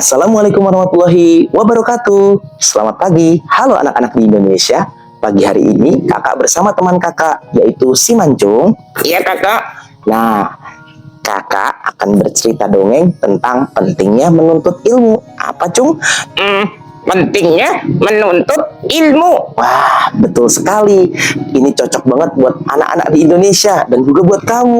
Assalamualaikum warahmatullahi wabarakatuh. Selamat pagi, halo anak-anak di Indonesia. Pagi hari ini kakak bersama teman kakak, yaitu si Mancung. Iya kakak. Nah, kakak akan bercerita dongeng tentang pentingnya menuntut ilmu. Apa, Cung? Pentingnya menuntut ilmu. Wah, betul sekali. Ini cocok banget buat anak-anak di Indonesia dan juga buat kamu.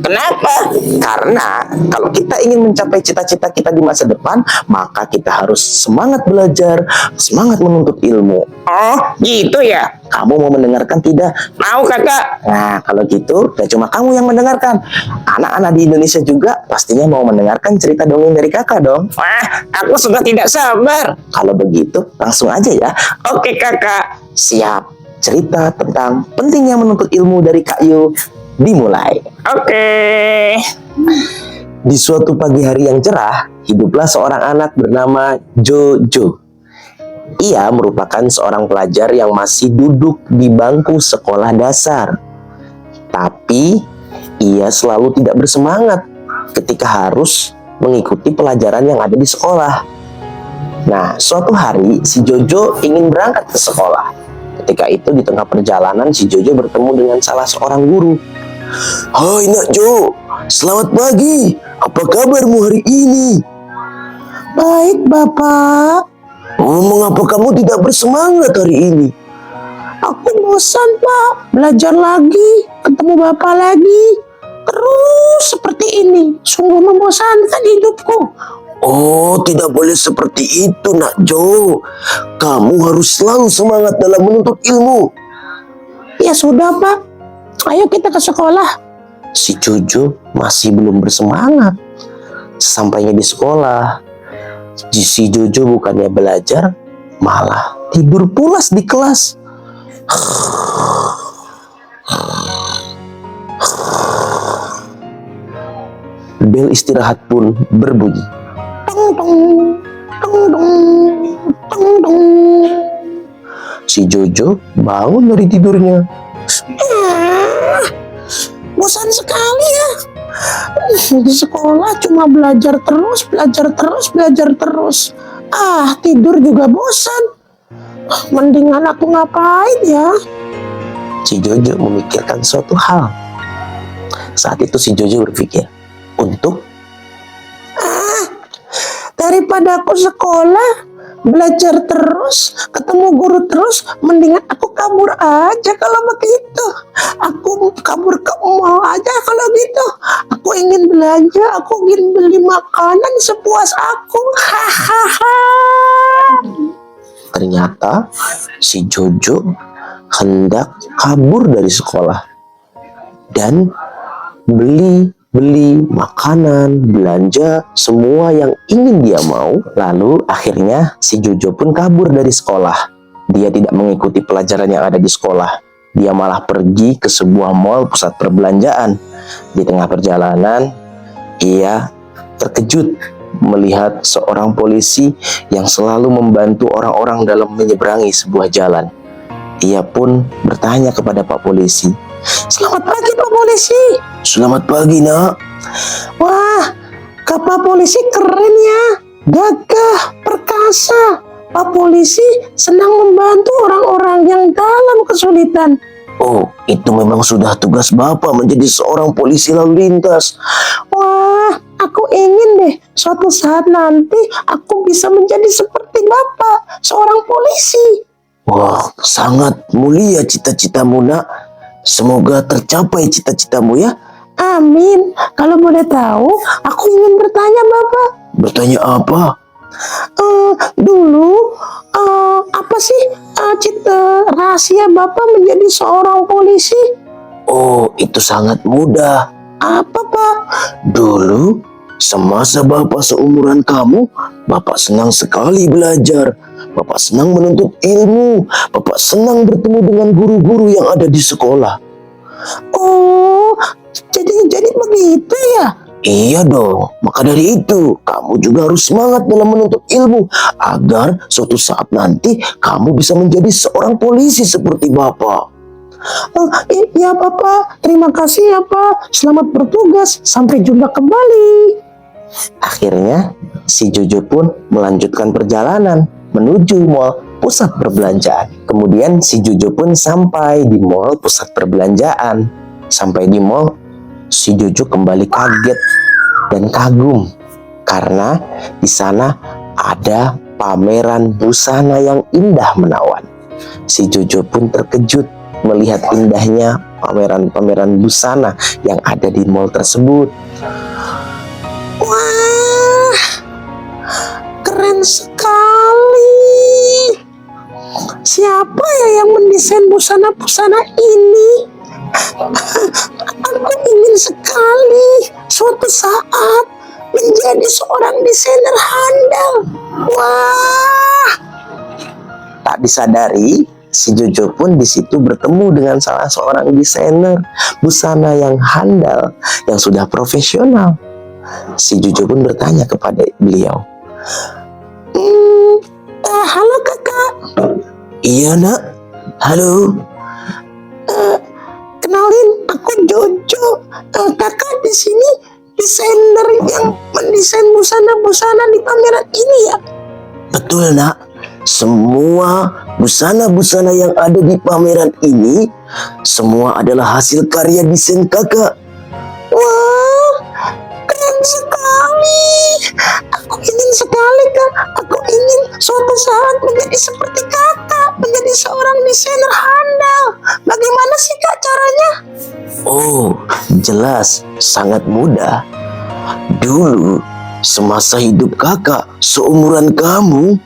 Kenapa? Karena kalau kita ingin mencapai cita-cita kita di masa depan, maka kita harus semangat belajar, semangat menuntut ilmu. Oh gitu ya. Kamu mau mendengarkan tidak? Mau kakak. Nah, kalau gitu, gak cuma kamu yang mendengarkan. Anak-anak di Indonesia juga pastinya mau mendengarkan cerita dongeng dari kakak dong. Wah, aku sudah tidak sabar. Kalau begitu, langsung aja ya. Oke kakak. Siap. Cerita tentang pentingnya menuntut ilmu dari Kak Yu dimulai. Oke. Di suatu pagi hari yang cerah, hiduplah seorang anak bernama Jojo. Ia merupakan seorang pelajar yang masih duduk di bangku sekolah dasar. Tapi, ia selalu tidak bersemangat ketika harus mengikuti pelajaran yang ada di sekolah. Nah, suatu hari si Jojo ingin berangkat ke sekolah. Ketika itu di tengah perjalanan si Jojo bertemu dengan salah seorang guru. "Hai Nak Jo, selamat pagi. Apa kabarmu hari ini?" "Baik Bapak." "Oh, mengapa kamu tidak bersemangat hari ini?" "Aku bosan Pak, belajar lagi, ketemu Bapak lagi. Terus seperti ini, sungguh membosankan hidupku." "Oh, tidak boleh seperti itu Nak Jo. Kamu harus selalu semangat dalam menuntut ilmu." "Ya sudah Pak, ayo kita ke sekolah." Si Jojo masih belum bersemangat. Sampainya di sekolah, si Jojo bukannya belajar, malah tidur pulas di kelas. Bel istirahat pun berbunyi. Tong tong, tong tong, tong tong. Si Jojo bangun dari tidurnya. Bosan sekali ya. Di sekolah cuma belajar terus, belajar terus, belajar terus. Tidur juga bosan. Mendingan aku ngapain ya? Si Jojo memikirkan suatu hal. Saat itu si Jojo berpikir, daripada aku sekolah, belajar terus, ketemu guru terus, mendingan aku kabur aja kalau begitu. Aku kabur ke mall aja kalau gitu. Aku ingin belanja, aku ingin beli makanan sepuas aku. Hahaha. Ternyata si Jojo hendak kabur dari sekolah dan beli makanan, belanja, semua yang ingin dia mau. Lalu akhirnya si Jojo pun kabur dari sekolah. Dia tidak mengikuti pelajaran yang ada di sekolah. Dia malah pergi ke sebuah mall pusat perbelanjaan. Di tengah perjalanan, ia terkejut melihat seorang polisi yang selalu membantu orang-orang dalam menyeberangi sebuah jalan. Ia pun bertanya kepada Pak Polisi, "Selamat pagi Pak Polisi." "Selamat pagi Nak." "Wah, Pak Polisi keren ya, gagah, perkasa. Pak Polisi senang membantu orang-orang yang dalam kesulitan." "Oh, itu memang sudah tugas Bapak menjadi seorang polisi lalu lintas." "Wah, aku ingin deh suatu saat nanti aku bisa menjadi seperti Bapak, seorang polisi." "Wah, sangat mulia cita-citamu Nak. Semoga tercapai cita-citamu ya." "Amin. Kalau boleh tahu, aku ingin bertanya Bapak." "Bertanya apa?" Dulu, apa sih cita rahasia Bapak menjadi seorang polisi?" "Oh, itu sangat mudah." "Apa Pak?" "Dulu, semasa Bapak seumuran kamu, Bapak senang sekali belajar. Bapak senang menuntut ilmu. Bapak senang bertemu dengan guru-guru yang ada di sekolah." "Oh, jadi begitu ya?" "Iya dong, maka dari itu kamu juga harus semangat dalam menuntut ilmu agar suatu saat nanti kamu bisa menjadi seorang polisi seperti Bapak." "Iya Bapak, terima kasih ya Pak. Selamat bertugas, sampai jumpa kembali." Akhirnya si Jojo pun melanjutkan perjalanan menuju mall pusat perbelanjaan. Kemudian si Jojo pun sampai di mall pusat perbelanjaan. Sampai di mall, si Jojo kembali kaget dan kagum karena di sana ada pameran busana yang indah menawan. Si Jojo pun terkejut melihat indahnya pameran-pameran busana yang ada di mall tersebut. Wah, keren sekali. Siapa ya yang mendesain busana-busana ini? Aku ingin sekali suatu saat menjadi seorang desainer handal. Wah. Tak disadari, si Jojo pun di situ bertemu dengan salah seorang desainer busana yang handal, yang sudah profesional. Si Jojo pun bertanya kepada beliau, halo kakak. Iya nak, halo. Kenalin, aku Jojo. Kakak di sini desainer yang mendesain busana-busana di pameran ini ya? Betul nak. Semua busana-busana yang ada di pameran ini semua adalah hasil karya desain kakak. Wah, keren sekali. Aku ingin sekali kak. Aku ingin suatu saat menjadi seperti kakak, menjadi seorang desainer handal. Bagaimana sih kak caranya? Oh, jelas, sangat mudah. Dulu, semasa hidup kakak seumuran kamu,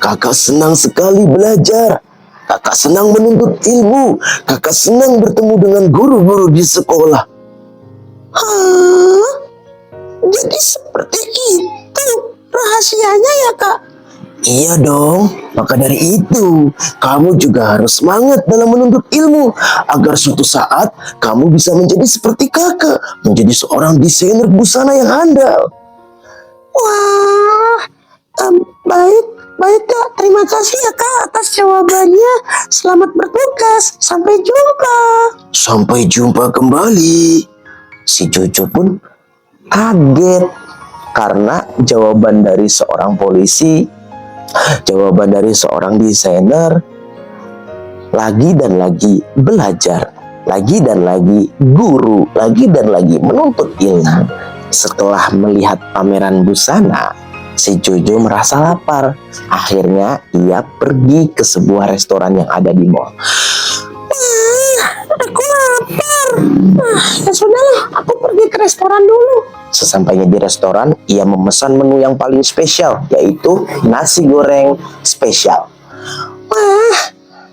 kakak senang sekali belajar. Kakak senang menuntut ilmu. Kakak senang bertemu dengan guru-guru di sekolah. Hah? Jadi seperti itu rahasianya ya kak? Iya dong, maka dari itu kamu juga harus semangat dalam menuntut ilmu agar suatu saat kamu bisa menjadi seperti kakak, menjadi seorang desainer busana yang handal. Wah, baik kak, terima kasih ya kak atas jawabannya. Selamat bertugas, sampai jumpa. Sampai jumpa kembali. Si Jojo pun kaget karena jawaban dari seorang polisi, jawaban dari seorang desainer, lagi dan lagi belajar, lagi dan lagi guru, lagi dan lagi menuntut ilmu. Setelah melihat pameran busana, si Jojo merasa lapar. Akhirnya ia pergi ke sebuah restoran yang ada di mall. Aku lapar. Ya sudahlah, aku pergi ke restoran dulu. Sesampainya di restoran, ia memesan menu yang paling spesial, yaitu nasi goreng spesial. Wah,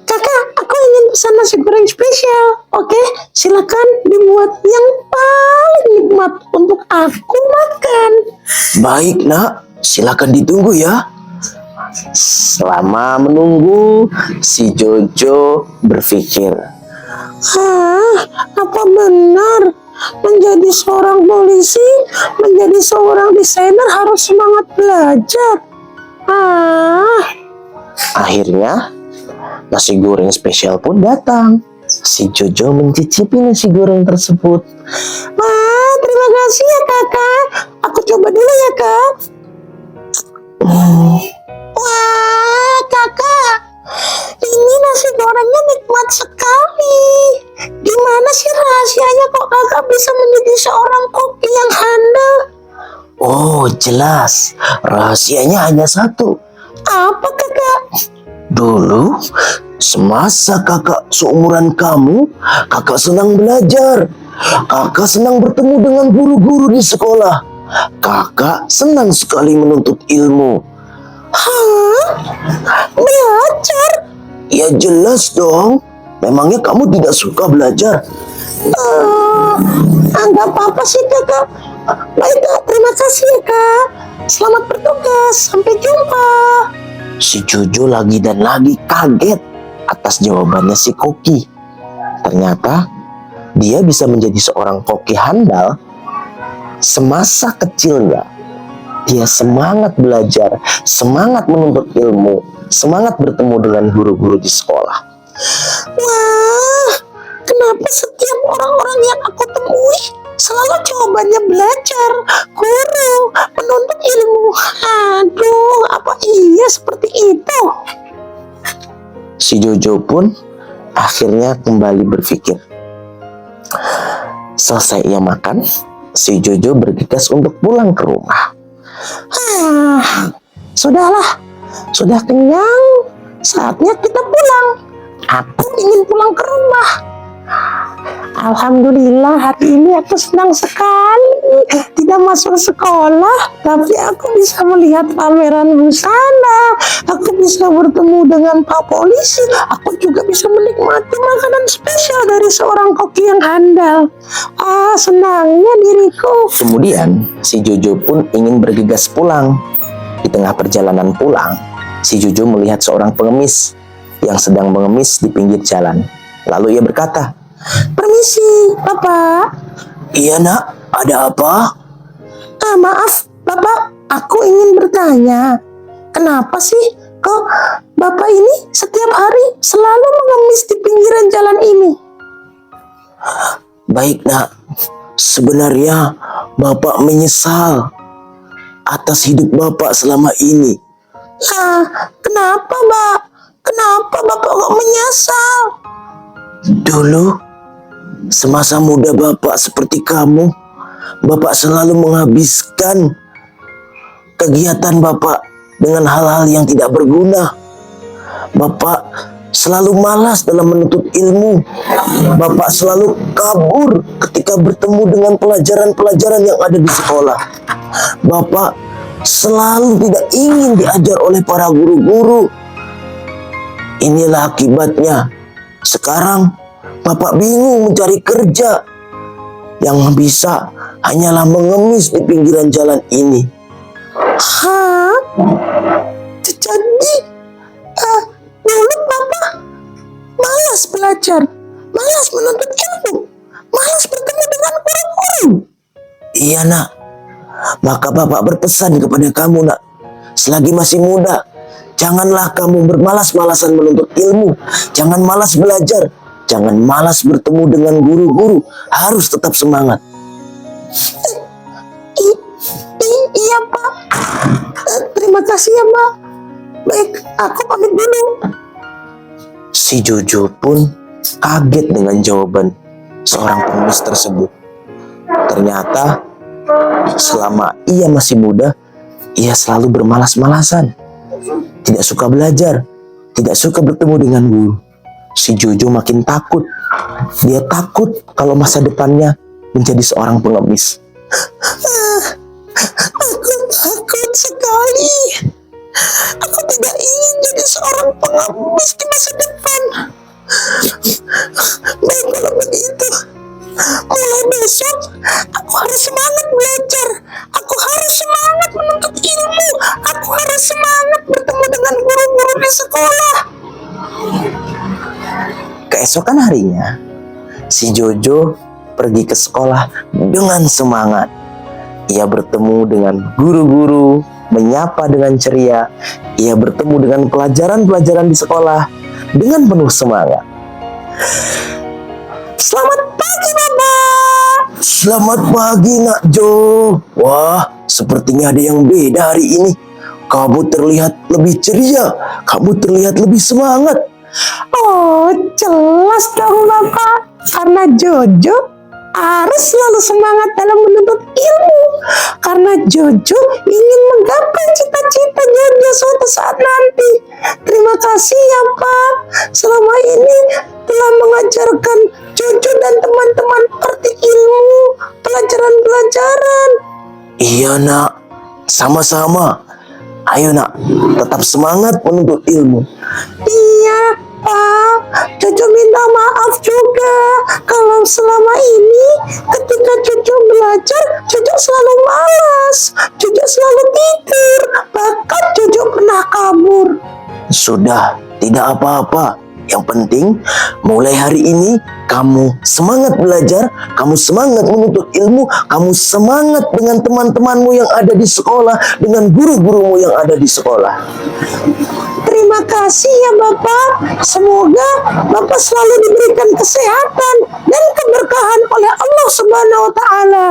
kakak, aku ingin pesan nasi goreng spesial. Oke, silakan dibuat yang paling nikmat untuk aku makan. Baik nak, silakan ditunggu ya. Selama menunggu, si Jojo berpikir, apa benar menjadi seorang polisi, menjadi seorang desainer harus semangat belajar? Akhirnya nasi goreng spesial pun datang. Si Jojo mencicipi nasi goreng tersebut. Wah, terima kasih ya kakak. Aku coba dulu ya kak. Wah, kakak, ini nasi gorengnya nikmat sekali. Gimana sih rahasianya kok kakak bisa menjadi seorang koki yang handal? Oh, jelas. Rahasianya hanya satu. Apa kakak? Dulu, semasa kakak seumuran kamu, kakak senang belajar. Kakak senang bertemu dengan guru-guru di sekolah. Kakak senang sekali menuntut ilmu. Hah? Belajar? Ya jelas dong. Memangnya kamu tidak suka belajar? Enggak apa-apa sih kakak. Baik kak, terima kasih ya kak. Selamat bertugas, sampai jumpa. Si Jojo lagi dan lagi kaget atas jawabannya si koki. Ternyata dia bisa menjadi seorang koki handal semasa kecilnya. Dia semangat belajar, semangat menuntut ilmu, semangat bertemu dengan guru-guru di sekolah. Wah, kenapa setiap orang-orang yang aku temui selalu jawabannya belajar, guru, menuntut ilmu. Aduh, apa iya seperti itu? Si Jojo pun akhirnya kembali berpikir. Selesai ia makan, si Jojo bergegas untuk pulang ke rumah. Sudahlah, sudah kenyang, saatnya kita pulang. Aku ingin pulang ke rumah. Alhamdulillah, hari ini aku senang sekali tidak masuk sekolah, tapi aku bisa melihat pameran busana, aku bisa bertemu dengan Pak Polisi, aku juga bisa menikmati makanan spesial dari seorang koki yang handal. Senangnya diriku. Kemudian si Jojo pun ingin bergegas pulang. Di tengah perjalanan pulang, si Jojo melihat seorang pengemis yang sedang mengemis di pinggir jalan. Lalu ia berkata, "Permisi, Bapak." "Iya, Nak. Ada apa?" "Maaf, Bapak. Aku ingin bertanya, kenapa sih kok Bapak ini setiap hari selalu mengemis di pinggiran jalan ini?" "Baik, Nak. Sebenarnya Bapak menyesal atas hidup Bapak selama ini." Kenapa, Pak? Kenapa Bapak kok menyesal?" "Dulu, semasa muda Bapak seperti kamu, Bapak selalu menghabiskan kegiatan Bapak dengan hal-hal yang tidak berguna. Bapak selalu malas dalam menuntut ilmu. Bapak selalu kabur ketika bertemu dengan pelajaran-pelajaran yang ada di sekolah. Bapak selalu tidak ingin diajar oleh para guru-guru. Inilah akibatnya. Sekarang Bapak bingung mencari kerja. Yang bisa hanyalah mengemis di pinggiran jalan ini." Jadi dulu Bapak malas belajar, malas menuntut ilmu, malas bertemu dengan guru-guru. "Iya, Nak. Maka Bapak berpesan kepada kamu, Nak, selagi masih muda, janganlah kamu bermalas-malasan menuntut ilmu. Jangan malas belajar. Jangan malas bertemu dengan guru-guru. Harus tetap semangat." Iya, Pak. Terima kasih ya, Pak. Baik, aku pamit dulu. Si Jojo pun kaget dengan jawaban seorang pengemis tersebut. Ternyata selama ia masih muda, ia selalu bermalas-malasan, tidak suka belajar, tidak suka bertemu dengan guru. Si Jojo makin takut. Dia takut kalau masa depannya menjadi seorang pengemis. Aku takut sekali. Aku tidak ingin jadi seorang pengemis di masa depan. Baik, kalau begitu, mulai besok aku harus semangat belajar. Aku harus semangat menuntut ilmu. Aku harus semangat bertemu dengan guru-guru di sekolah. Keesokan harinya, si Jojo pergi ke sekolah dengan semangat. Ia bertemu dengan guru-guru, menyapa dengan ceria. Ia bertemu dengan pelajaran-pelajaran di sekolah dengan penuh semangat. "Selamat pagi, Bapak." "Selamat pagi, Nak Jo. Wah, sepertinya ada yang beda hari ini. Kamu terlihat lebih ceria. Kamu terlihat lebih semangat." "Oh, jelas dong, Bapak. Karena Jojo harus selalu semangat dalam menuntut ilmu. Karena Jojo ingin menggapai cita-cita Jojo suatu saat nanti. Terima kasih ya, Pak. Selama ini telah mengajarkan Jojo dan teman-teman arti ilmu, pelajaran-pelajaran." "Iya, Nak. Sama-sama. Ayo, Nak, tetap semangat menuntut ilmu." "Iya, Pak. Jojo minta maaf juga kalau selama ini ketika Jojo belajar, Jojo selalu malas, Jojo selalu tidur, bahkan Jojo pernah kabur." "Sudah, tidak apa-apa. Yang penting mulai hari ini kamu semangat belajar, kamu semangat menuntut ilmu, kamu semangat dengan teman-temanmu yang ada di sekolah, dengan guru-gurumu yang ada di sekolah. Terima kasih ya Bapak. Semoga Bapak selalu diberikan kesehatan dan keberkahan oleh Allah Subhanahu wa taala.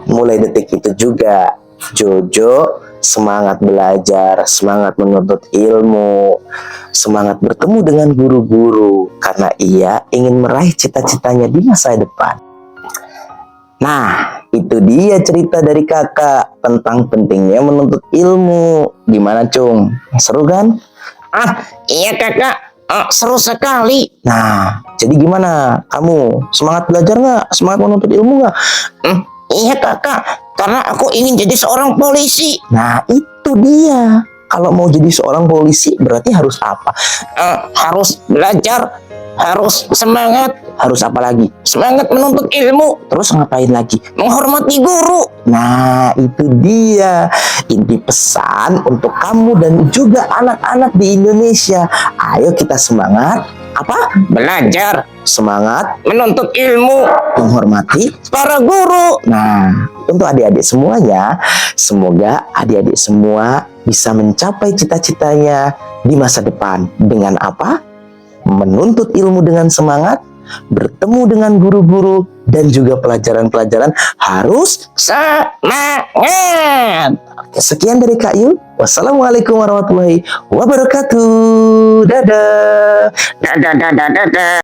Mulai detik itu juga Jojo semangat belajar, semangat menuntut ilmu, semangat bertemu dengan guru-guru karena ia ingin meraih cita-citanya di masa depan. Nah, itu dia cerita dari kakak tentang pentingnya menuntut ilmu. Gimana, Cung? Seru kan? Iya kakak. Seru sekali. Nah, jadi gimana? Kamu semangat belajar nggak? Semangat menuntut ilmu nggak? Iya kakak. Karena aku ingin jadi seorang polisi. Nah, itu dia. Kalau mau jadi seorang polisi berarti harus apa? Harus belajar. Harus semangat. Harus apa lagi? Semangat menuntut ilmu. Terus ngapain lagi? Menghormati guru. Nah, itu dia inti pesan untuk kamu dan juga anak-anak di Indonesia. Ayo kita semangat. Apa? Belajar. Semangat Menuntut ilmu. menghormati. Para guru. Nah, untuk adik-adik semuanya, semoga adik-adik semua bisa mencapai cita-citanya di masa depan. Dengan apa? Menuntut ilmu dengan semangat, bertemu dengan guru-guru, dan juga pelajaran-pelajaran harus. Semangat. Sekian dari Kak Yu. Wassalamualaikum warahmatullahi wabarakatuh. Dadah. Dadah, dadah, dadah.